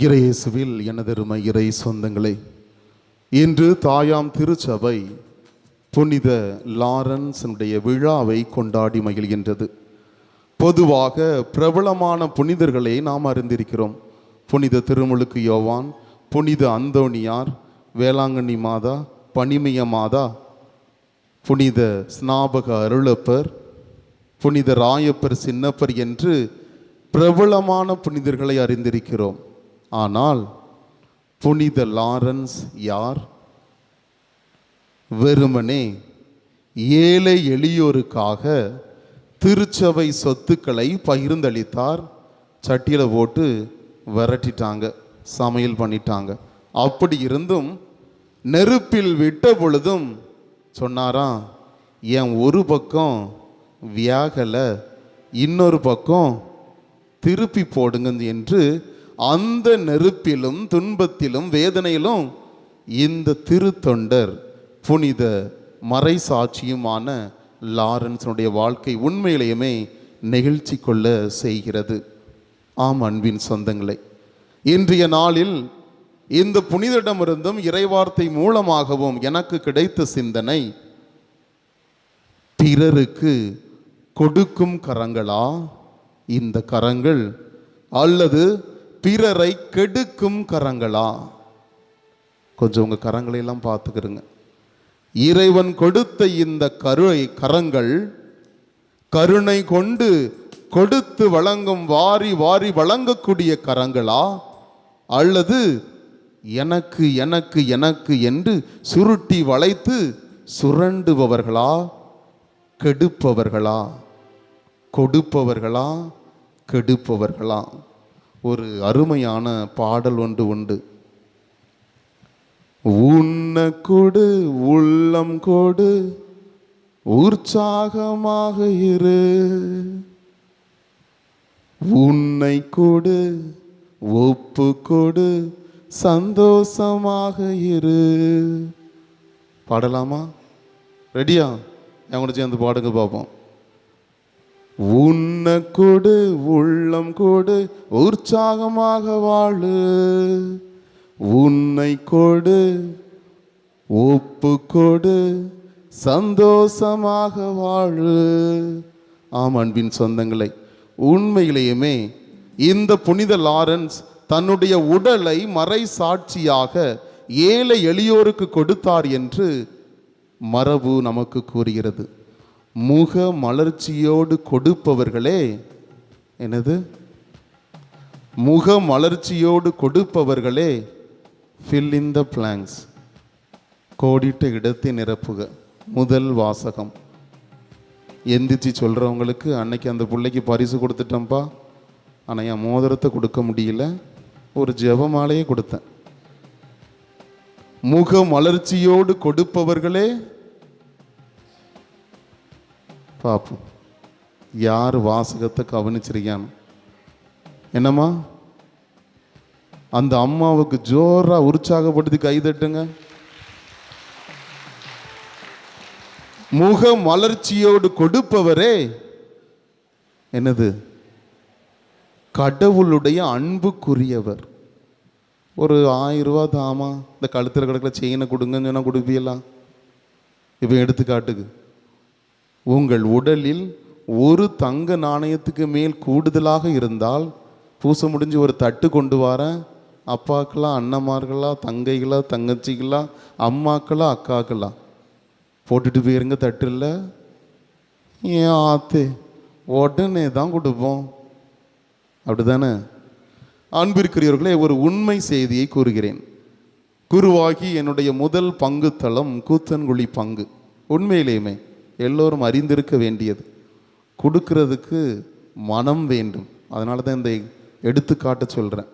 இறையேசுவில் எனதருமை இறை சொந்தங்களே, இன்று தாயாம் திருச்சபை புனித லாரன்ஸனுடைய விழாவை கொண்டாடி மகிழ்கின்றது. பொதுவாக பிரபலமான புனிதர்களை நாம் அறிந்திருக்கிறோம். புனித திருமுழுக்கு யோவான், புனித அந்தோணியார், வேளாங்கண்ணி மாதா, பனிமய மாதா, புனித ஸ்நாபக அருளப்பர், புனித ராயப்பர் சின்னப்பர் என்று பிரபலமான புனிதர்களை அறிந்திருக்கிறோம். ஆனால் புனித லாரன்ஸ் யார்? வெறுமனே ஏழை எளியோருக்காக திருச்சபை சொத்துக்களை பகிர்ந்தளித்தார். சட்டியில் போட்டு விரட்டிட்டாங்க, சமையல் பண்ணிட்டாங்க. அப்படி இருந்தும் நெருப்பில் விட்ட பொழுதும் சொன்னாராம், என் ஒரு பக்கம் வியாகலை, இன்னொரு பக்கம் திருப்பி போடுங்க என்று. அந்த நெருப்பிலும் துன்பத்திலும் வேதனையிலும் இந்த திருத்தொண்டர் புனித மறைசாட்சியுமான லாரன்ஸனுடைய வாழ்க்கை உண்மையிலேயுமே நெகிழ்ச்சி கொள்ள செய்கிறது. ஆம் அன்பின் சொந்தங்களே, இன்றைய நாளில் இந்த புனிதரிடமிருந்தும் இறைவார்த்தை மூலமாகவும் எனக்கு கிடைத்த சிந்தனை, பிறருக்கு கொடுக்கும் கரங்களா இந்த கரங்கள், அல்லது பிறரை கெடுக்கும் கரங்களா? கொஞ்சம் உங்க கரங்களை எல்லாம் பார்த்துக்கிறங்க. இறைவன் கொடுத்த இந்த கரங்கள் கருணை கொண்டு கொடுத்து வழங்கும், வாரி வாரி வழங்கக்கூடிய கரங்களா, அல்லது எனக்கு எனக்கு எனக்கு என்று சுருட்டி வளைத்து சுரண்டுபவர்களா, கெடுப்பவர்களா, கொடுப்பவர்களா, கெடுப்பவர்களா? ஒரு அருமையான பாடல் ஒன்று உண்டு. உன்ன கொடு, உள்ளம் கொடு, உற்சாகமாக இரு, உன்னை கொடு, ஒப்பு கொடு, சந்தோஷமாக இரு. பாடலாமா? ரெடியா? என் கூட சேர்ந்து பாடுங்க பார்ப்போம். உன்ன கொடு, உள்ளம் கொடு, உற்சாகமாக வாழு, உன்னை கொடு, ஒப்பு கொடு, சந்தோஷமாக வாழு. ஆம் அன்பின் சொந்தங்களை, உண்மையிலேயுமே இந்த புனித லாரன்ஸ் தன்னுடைய உடலை மறை சாட்சியாக ஏழை எளியோருக்கு கொடுத்தார் என்று மரபு நமக்கு கூறுகிறது. முக மலர்ச்சியோடு கொடுப்பவர்களே, என்னது? முக மலர்ச்சியோடு கொடுப்பவர்களே, fill in the blanks, கோடிட்ட இடத்தை நிரப்புக. முதல் வாசகம். எந்திரிச்சு சொல்கிறவங்களுக்கு, அன்னைக்கு அந்த பிள்ளைக்கு பரிசு கொடுத்துட்டேன்ப்பா, ஆனால் என் மோதிரத்தை கொடுக்க முடியல, ஒரு ஜெபமாலையே கொடுத்தேன். முக மலர்ச்சியோடு கொடுப்பவர்களே, பார்ப்போம் யார் வாசகத்தை கவனிச்சிருக்கான்னு. என்னம்மா, அந்த அம்மாவுக்கு ஜோரா உற்சாகப்படுத்தி கைதட்டுங்க. முக மலர்ச்சியோடு கொடுப்பவரே, என்னது? கடவுளுடைய அன்புக்குரியவர். ஒரு 1000 ரூபா தாமா, இந்த கழுத்தில் கிடக்கிற செயினை கொடுங்கன்னு சொன்னால் கொடுப்பீங்களா? இப்போ எடுத்துக்காட்டுக்கு, உங்கள் உடலில் ஒரு தங்க நாணயத்துக்கு மேல் கூடுதலாக இருந்தால் பூச முடிஞ்சு ஒரு தட்டு கொண்டு வரேன். அப்பாக்களா, அண்ணமார்களா, தங்கைகளா, தங்கச்சிகளா, அம்மாக்களா, அக்காக்களா, போட்டுட்டு போயிருங்க. தட்டு இல்லை, ஏன் ஆத்தே, உடனே தான் கொடுப்போம். அப்படி தானே? அன்பிற்குரியவர்களே, ஒரு உண்மை செய்தியை கூறுகிறேன். குருவாகி என்னுடைய முதல் பங்கு தளம் கூத்தன்குழி பங்கு. உண்மையிலேயுமே எல்லோரும் அறிந்திருக்க வேண்டியது. கொடுக்கிறதுக்கு மனம் வேண்டும். அதனால தான் இந்த எடுத்துக்காட்ட சொல்கிறேன்.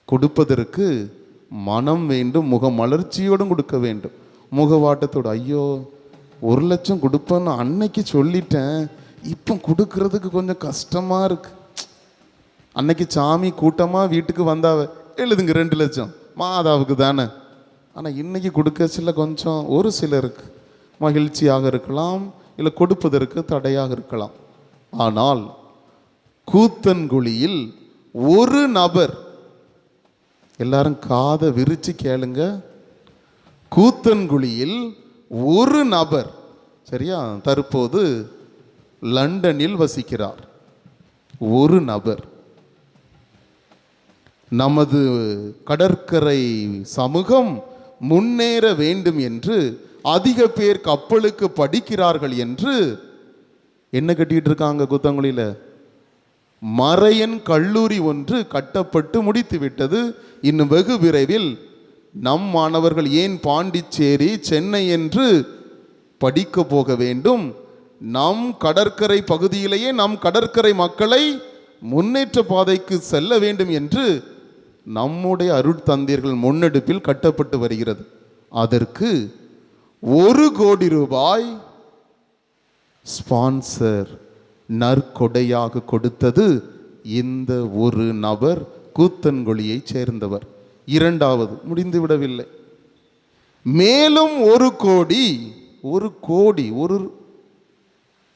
கொடுப்பதற்கு மனம் வேண்டும், முக மலர்ச்சியோடும் கொடுக்க வேண்டும். முகவாட்டத்தோடு, ஐயோ 1 லட்சம் கொடுப்பேன்னு அன்னைக்கு சொல்லிட்டேன், இப்போ கொடுக்கறதுக்கு கொஞ்சம் கஷ்டமாக இருக்கு. அன்னைக்கு சாமி கூட்டமாக வீட்டுக்கு வந்தாவ, எழுதுங்க 2 லட்சம் மாதாவுக்கு தானே. ஆனால் இன்னைக்கு கொடுக்க சில கொஞ்சம் ஒரு சிலருக்கு மகிழ்ச்சியாக இருக்கலாம், இல்லை கொடுப்பதற்கு தடையாக இருக்கலாம். ஆனால் கூத்தன்குழியில் ஒரு நபர் எல்லாரும் காதை விரிச்சு கேளுங்க. கூத்தன்குழியில் ஒரு நபர், சரியா, தற்போது லண்டனில் வசிக்கிறார். ஒரு நபர். நமது கடற்கரை சமூகம் முன்னேற வேண்டும் என்று அதிக பேர் கப்பலுக்கு படிக்கிறார்கள் என்று என்ன கட்டிட்டு இருக்காங்க கூத்தங்குழியில? மறையன் கல்லூரி ஒன்று கட்டப்பட்டு முடித்து விட்டது. இன்னும் வெகு விரைவில் நம் மாணவர்கள் ஏன் பாண்டிச்சேரி, சென்னை என்று படிக்க போக வேண்டும். நம் கடற்கரை பகுதியிலேயே நம் கடற்கரை மக்களை முன்னேற்ற பாதைக்கு செல்ல வேண்டும் என்று நம்முடைய அருட்தந்தையர்கள் முன்னெடுப்பில் கட்டப்பட்டு வருகிறது. அதற்கு 1 கோடி ரூபாய் ஸ்பான்சர் நற்கொடையாக கொடுத்தது இந்த ஒரு நபர், கூத்தன்குழியை சேர்ந்தவர். இரண்டாவது முடிந்துவிடவில்லை. மேலும் 1 கோடி, 1 கோடி, ஒரு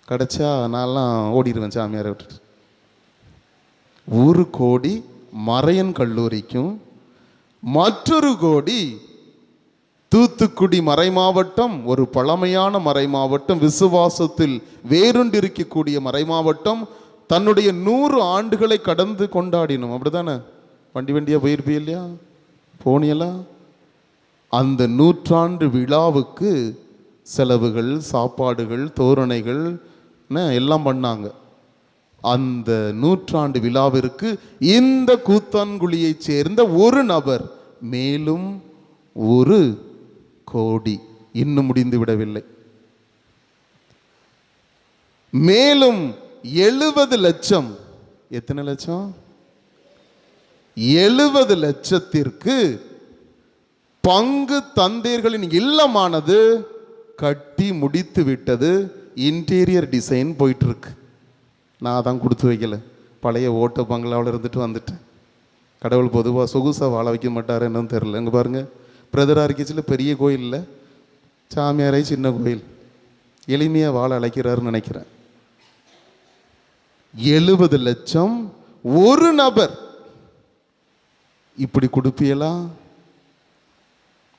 கிடைச்சா நான்லாம் ஓடிடுவேன் சாமியாரை விட்டுட்டு. 1 கோடி மறையன் கல்லூரிக்கும், மற்றொரு கோடி தூத்துக்குடி மறைமாவட்டம், ஒரு பழமையான மறைமாவட்டம், விசுவாசத்தில் வேறுண்டிருக்கக்கூடிய மறைமாவட்டம், தன்னுடைய 100 ஆண்டுகளை கடந்து கொண்டாடினோம். அப்படிதானே? வண்டியா போயிருப்பீ இல்லையா? போனியெல்லாம் அந்த 100ஆண்டு விழாவுக்கு செலவுகள், சாப்பாடுகள், தோரணைகள் எல்லாம் பண்ணாங்க. அந்த 100ஆண்டு விழாவிற்கு இந்த கூத்தான்குழியை சேர்ந்த ஒரு நபர் மேலும் 1 கோடி, இன்னும் முடிந்து விடவில்லை, மேலும் 70 லட்சம். எத்தனை லட்சம்? 70 லட்சத்திற்கு பங்கு தந்தையர்களின் இல்லமானது கட்டி முடித்து விட்டது. இன்டீரியர் டிசைன் போயிட்டு இருக்கு. நான் தான் கொடுத்து வைக்கல, பழைய ஓட்ட பங்களாவில் இருந்துட்டு வந்துட்டேன். கடவுள் பொதுவாக சொகுசாக வாழ வைக்க மாட்டார், என்னன்னு தெரில. இங்கே பாருங்கள், பிரதர் ஆர்கிச்சில் பெரிய கோயில் இல்லை, சாமியாரை சின்ன கோயில், எளிமையாக வாழ அழைக்கிறாருன்னு நினைக்கிறேன். 70 லட்சம் ஒரு நபர். இப்படி கொடுப்பியலாம்?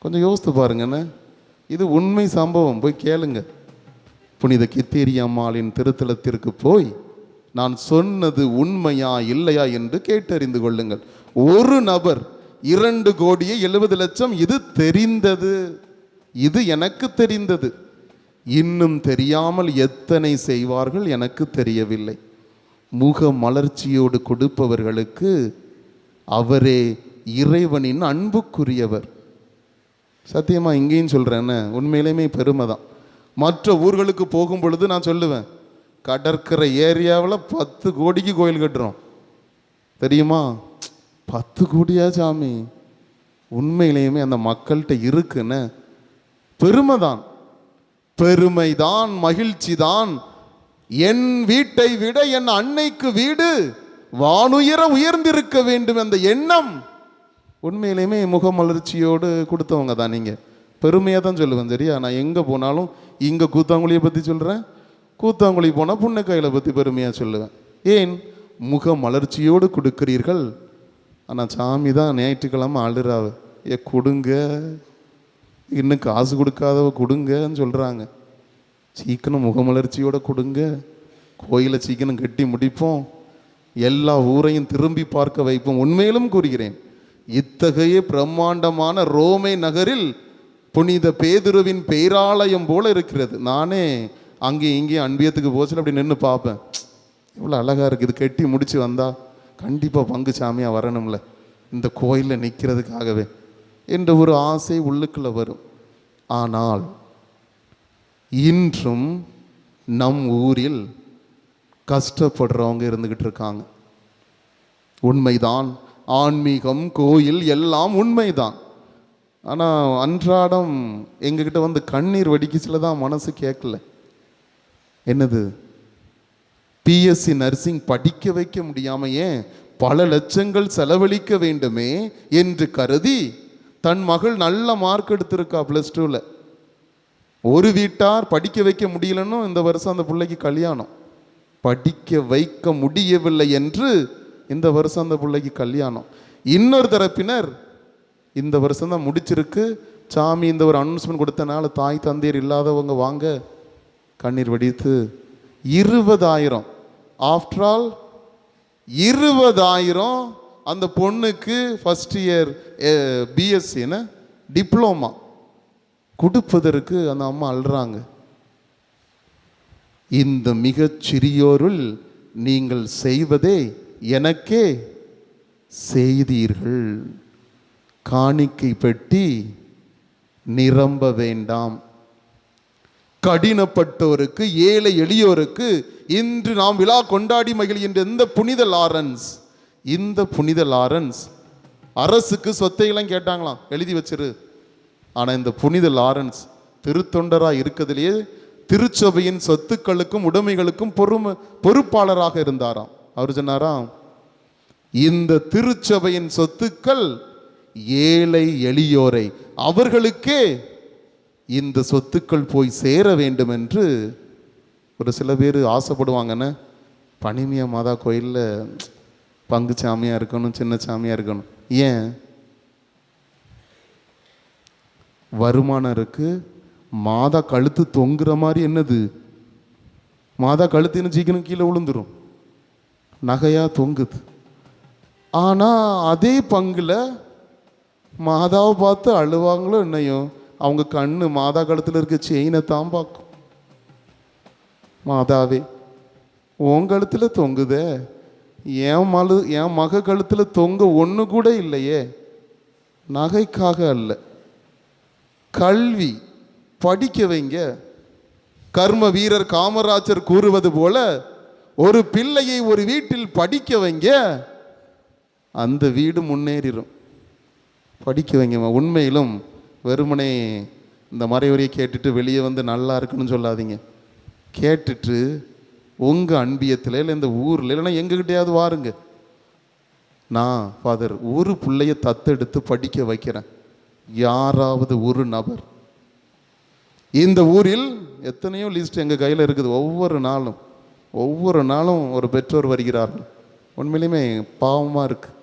கொஞ்சம் யோசித்து பாருங்கண்ணே. இது உண்மை சம்பவம், போய் கேளுங்க. புனித கித்தேரி அம்மாளின் திருத்தலத்திற்கு போய் நான் சொன்னது உண்மையா இல்லையா என்று கேட்டறிந்து கொள்ளுங்கள். ஒரு நபர் 2 கோடியே 70 லட்சம். இது தெரிந்தது, இது எனக்கு தெரிந்தது. இன்னும் தெரியாமல் எத்தனை செய்வார்கள் எனக்கு தெரியவில்லை. முக மலர்ச்சியோடு கொடுப்பவர்களுக்கு அவரே இறைவனின் அன்புக்குரியவர். சத்தியமா இங்கேயும் சொல்றேன்னு, உண்மையிலுமே பெருமை தான். மற்ற ஊர்களுக்கு போகும் பொழுது நான் சொல்லுவேன், கடற்கரை ஏரியாவில் 10 கோடிக்கு கோயில் கட்டுறோம் தெரியுமா? 10 கோடியா சாமி? உண்மையிலேயுமே அந்த மக்கள்கிட்ட இருக்குன்னு பெருமைதான், பெருமைதான், மகிழ்ச்சி தான். என் வீட்டை விட என் அன்னைக்கு வீடு வானுயர உயர்ந்திருக்க வேண்டும் என்ற எண்ணம் உண்மையிலேயுமே முகமலர்ச்சியோடு கொடுத்தவங்க தான். நீங்கள் பெருமையாக தான் சொல்லுவேன், சரியா? நான் எங்கே போனாலும் இங்கே கூத்தாங்குழியை பற்றி சொல்கிறேன், கூத்தாங்குழி போனால் புன்னக்காயிலை பற்றி பெருமையாக சொல்லுவேன். ஏன்? முக மலர்ச்சியோடு கொடுக்கிறீர்கள். ஆனால் சாமி தான் ஞாயிற்றுக்கிழமை அழுறாவ, கொடுங்க, இன்னும் காசு கொடுக்காதவ கொடுங்கன்னு சொல்கிறாங்க. சீக்கிரம் முகமலர்ச்சியோடு கொடுங்க, கோயிலை சீக்கிரம் கட்டி முடிப்போம், எல்லா ஊரையும் திரும்பி பார்க்க வைப்போம். உண்மையிலும் கூறுகிறேன், இத்தகைய பிரம்மாண்டமான ரோமை நகரில் புனித பேதுருவின் பேராலயம் போல இருக்கிறது. நானே அங்கேயும் இங்கேயும் அன்பியத்துக்கு போச்சு அப்படி நின்று பார்ப்பேன், எவ்வளோ அழகாக இருக்குது. இது கட்டி முடிச்சு வந்தால் கண்டிப்பாக பங்கு சாமியாக வரணும்ல இந்த கோயிலில் நிற்கிறதுக்காகவே என்ற ஒரு ஆசை உள்ளுக்குள்ளே வரும். ஆனால் இன்றும் நம் ஊரில் கஷ்டப்படுறவங்க இருந்துக்கிட்டு இருக்காங்க. உண்மைதான், ஆன்மீகம், கோயில் எல்லாம் உண்மைதான். ஆனால் அன்றாடம் எங்ககிட்ட வந்து கண்ணீர் வடிக்கச்சில தான் மனசு கேட்கல. என்னது? பிஎஸ்சி நர்சிங் படிக்க வைக்க முடியாம ஏன் பல லட்சங்கள் செலவழிக்க வேண்டுமே என்று கருதி தன் மகள் நல்ல மார்க் எடுத்திருக்கா +2ல். ஒரு வீட்டார் படிக்க வைக்க முடியலன்னு இந்த வருஷம் அந்த பிள்ளைக்கு கல்யாணம். படிக்க வைக்க முடியவில்லை என்று இந்த வருஷம் அந்த பிள்ளைக்கு கல்யாணம். இன்னொரு தரப்பினர் இந்த வருஷம் தான் முடிச்சிருக்கு. சாமி இந்த ஒரு அனௌன்ஸ்மெண்ட் கொடுத்தனால தாய் தந்தையர் இல்லாதவங்க வாங்க கண்ணீர் வடித்து 20,000. ஆஃப்டர் ஆல் 20,000 அந்த பொண்ணுக்கு ஃபர்ஸ்ட் இயர் பிஎஸ்சின்னு டிப்ளோமா கொடுப்பதற்கு அந்த அம்மா அழுறாங்க. இந்த மிகச் சிறியோருள் நீங்கள் செய்வதே எனக்கே செய்தீர்கள். காணிக்கை பெட்டி நிரம்ப வேண்டாம். கடினப்பட்டோருக்கு, ஏழை எளியோருக்கு இன்று நாம் விழா கொண்டாடி மகிழ்கின்ற இந்த புனித லாரன்ஸ் அரசுக்கு சொத்தையெல்லாம் கேட்டாங்களாம், எழுதி வச்சிரு. ஆனால் இந்த புனித லாரன்ஸ் திருத்தொண்டராக இருக்கிறதுலேயே திருச்சபையின் சொத்துக்களுக்கும் உடைமைகளுக்கும் பொறுப்பாளராக இருந்தாராம். அவர் சொன்னாராம், இந்த திருச்சபையின் சொத்துக்கள் ஏழை எளியோரை அவர்களுக்கே இந்த சொத்துக்கள் போய் சேர வேண்டும் என்று ஒரு சில பேர் ஆசைப்படுவாங்கன்னு. பனிமிய மாதா கோயிலில் பங்கு சாமியாக இருக்கணும், சின்ன சாமியாக இருக்கணும். ஏன்? வருமானம் இருக்கு. மாதா கழுத்து தொங்குற மாதிரி என்னது, மாதா கழுத்துன்னு சீக்கிரம் கீழே விழுந்துடும், நகையாக தொங்குது. ஆனால் அதே பங்கில் மாதாவை பார்த்து அழுவாங்களோ என்னையோ, அவங்க கண்ணு மாதா கழுத்தில் இருக்க செயினை தான் பார்க்கும். மாதாவே உன் கழுத்தில் தொங்குதே, என் மக கழுத்தில் தொங்க ஒன்று கூட இல்லையே. நகைக்காக அல்ல, கல்வி படிக்க வைங்க. கர்ம வீரர் காமராஜர் கூறுவது போல, ஒரு பிள்ளையை ஒரு வீட்டில் படிக்க வைங்க, அந்த வீடு முன்னேறிடும். படிக்க வைங்க. உண்மையிலும் வெறுமனே இந்த மறைவுரையை கேட்டுட்டு வெளியே வந்து நல்லா இருக்குன்னு சொல்லாதீங்க. கேட்டுட்டு உங்கள் அன்பியத்தில் இல்லை இந்த ஊரில் இல்லைன்னா எங்ககிட்டையாவது வாருங்க. நான் ஃபாதர் ஒரு பிள்ளைய தத்தெடுத்து படிக்க வைக்கிறேன். யாராவது ஒரு நபர், இந்த ஊரில் எத்தனையோ லிஸ்ட் எங்கள் கையில் இருக்குது. ஒவ்வொரு நாளும் ஒரு பெற்றோர் வருகிறார்கள். உண்மையிலுமே பாவமாக இருக்குது.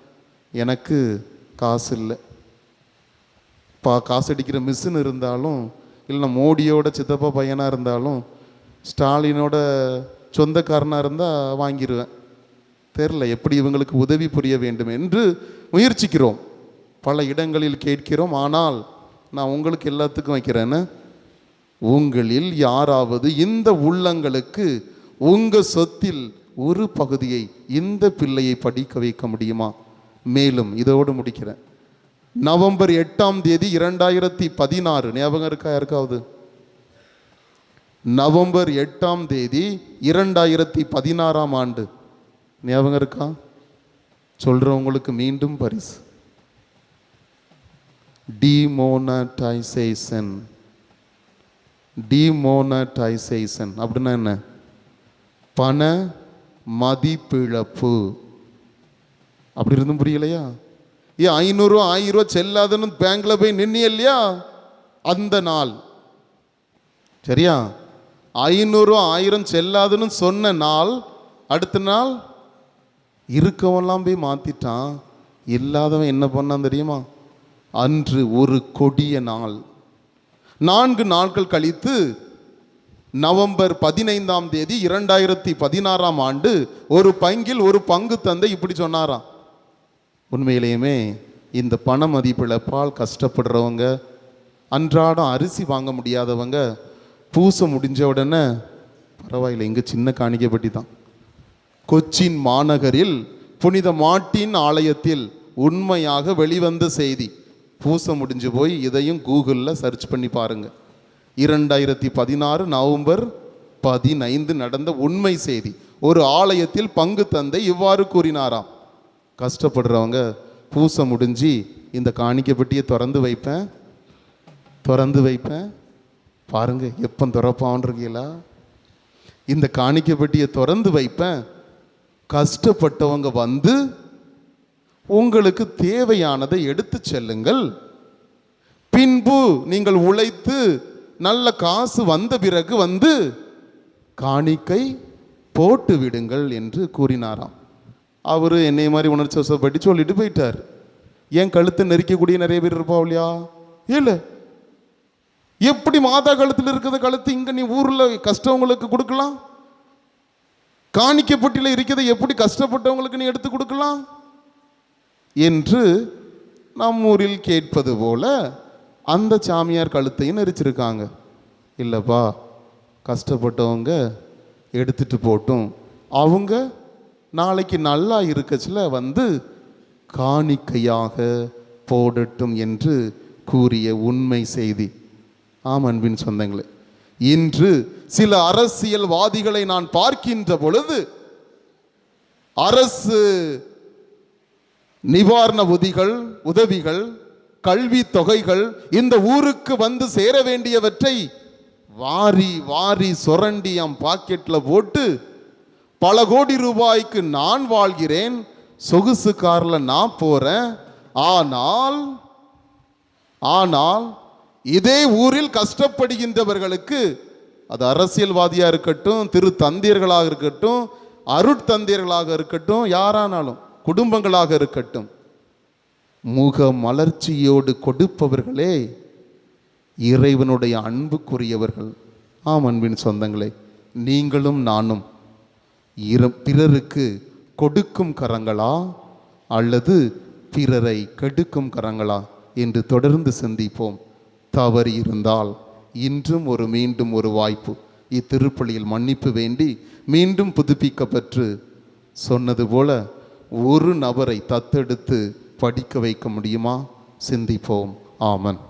எனக்கு காசு இல்லை, காசு அடிக்கிற மிஷின் இருந்தாலும், இல்லைன்னா மோடியோட சித்தப்பா பையனாக இருந்தாலும், ஸ்டாலினோட சொந்தக்காரனாக இருந்தால் வாங்கிடுவேன். தெரில எப்படி இவங்களுக்கு உதவி புரிய வேண்டும் என்று முயற்சிக்கிறோம், பல இடங்களில் கேட்கிறோம். ஆனால் நான் உங்களுக்கு எல்லாத்துக்கும் வைக்கிறேன்னு, உங்களில் யாராவது இந்த உள்ளங்களுக்கு உங்கள் சொத்தில் ஒரு பகுதியை இந்த பிள்ளையை படிக்க வைக்க முடியுமா? மேலும் இதோடு முடிக்கிறேன். நவம்பர் 8ஆம் தேதி 2016, ஞாபகம் இருக்கா யாருக்காவது? நவம்பர் 8ஆம் தேதி 2016ஆம் ஆண்டு ஞாபகம் இருக்கா? சொல்றவங்களுக்கு மீண்டும் பரிசு. டிமோனடைசேஷன் அப்படின்னா என்ன? பண மதிப்பிழப்பு. அப்படி இருந்தும் புரியலையா? 500 1000 செல்லாதுன்னு பேங்க்ல போய் நின்னி இல்லையா? அந்த நாள் சரியா? 500 1000 செல்லாதுன்னு சொன்ன நாள், அடுத்த நாள் இருக்கவெல்லாம் போய் மாத்திட்டான். இல்லாதவன் என்ன பண்ணான் தெரியுமா? அன்று ஒரு கொடிய நாள். 4 நாட்கள் கழித்து நவம்பர் 15ஆம் தேதி 2016ஆம் ஆண்டு ஒரு பங்கில் ஒரு பங்கு தந்தை இப்படி சொன்னாராம். உண்மையிலேயுமே இந்த பண மதிப்பிழப்பால் கஷ்டப்படுறவங்க, அன்றாடம் அரிசி வாங்க முடியாதவங்க, பூசை முடிஞ்ச உடனே பரவாயில்லை, இங்கே சின்ன காணிக்கைப்பட்டி தான். கொச்சின் மாநகரில் புனித மார்ட்டின் ஆலயத்தில் உண்மையாக வெளிவந்த செய்தி. பூசை முடிஞ்சு போய் இதையும் கூகுளில் சர்ச் பண்ணி பாருங்க. 2016 நவம்பர் 15 நடந்த உண்மை செய்தி. ஒரு ஆலயத்தில் பங்கு தந்தை இவ்வாறு கூறினாராம்: கஷ்டப்படுறவங்க பூசை முடிஞ்சு இந்த காணிக்கைப்பட்டியை திறந்து வைப்பேன் பாருங்க, எப்போ திறப்பான்றீங்களா? இந்த காணிக்கைப்பட்டியை திறந்து வைப்பேன், கஷ்டப்பட்டவங்க வந்து உங்களுக்கு தேவையானதை எடுத்து செல்லுங்கள், பின்பு நீங்கள் உழைத்து நல்ல காசு வந்த பிறகு வந்து காணிக்கை போட்டு விடுங்கள் என்று கூறினாராம். அவரு என்னை மாதிரி உணர்ச்சி வசப்பட்டு சொல்லிட்டு போயிட்டார். ஏன் கழுத்தை நெரிக்கக்கூடிய நிறைய பேர் இருப்பா இல்லையா? இல்லை. எப்படி மாதா கழுத்தில் இருக்கிற கழுத்து இங்கே நீ ஊரில் கஷ்டவங்களுக்கு கொடுக்கலாம்? காணிக்கப்பட்டியில் இருக்கிறதை எப்படி கஷ்டப்பட்டவங்களுக்கு நீ எடுத்து கொடுக்கலாம் என்று நம் ஊரில் கேட்பது போல அந்த சாமியார் கழுத்தையும் நெரிச்சிருக்காங்க. இல்லைப்பா, கஷ்டப்பட்டவங்க எடுத்துட்டு போட்டும், அவங்க நாளைக்கு நல்லா இருக்கச்சில வந்து காணிக்கையாக போடட்டும் என்று கூறிய உண்மை செய்தி. ஆம் அன்பின் சொந்தங்களே, இன்று சில அரசியல்வாதிகளை நான் பார்க்கின்ற பொழுது அரசு நிவாரண உதவிகள், கல்வி தொகைகள் இந்த ஊருக்கு வந்து சேர வேண்டியவற்றை வாரி வாரி சொரண்டி என் பாக்கெட்ல போட்டு பல கோடி ரூபாய்க்கு நான் வாழ்கிறேன், சொகுசு கார்ல நான் போறேன். ஆனால் இதே ஊரில் கஷ்டப்படுகின்றவர்களுக்கு, அது அரசியல்வாதியா இருக்கட்டும், திரு தந்தியர்களாக இருக்கட்டும், அருட்தந்தியர்களாக இருக்கட்டும், யாரானாலும் குடும்பங்களாக இருக்கட்டும், முக மலர்ச்சியோடு கொடுப்பவர்களே இறைவனுடைய அன்புக்குரியவர்கள். ஆம் அன்பின் சொந்தங்களே, நீங்களும் நானும் பிறருக்கு கொடுக்கும் கரங்களா அல்லது பிறரை கெடுக்கும் கரங்களா என்று தொடர்ந்து சிந்திப்போம். தவறு இருந்தால் இன்றும் மீண்டும் ஒரு வாய்ப்பு. இத்திருப்பலியில் மன்னிப்பு வேண்டி மீண்டும் புதுப்பிக்கப்பெற்று சொன்னது போல ஒரு நபரை தத்தெடுத்து படிக்க வைக்க முடியுமா? சிந்திப்போம். ஆமன்.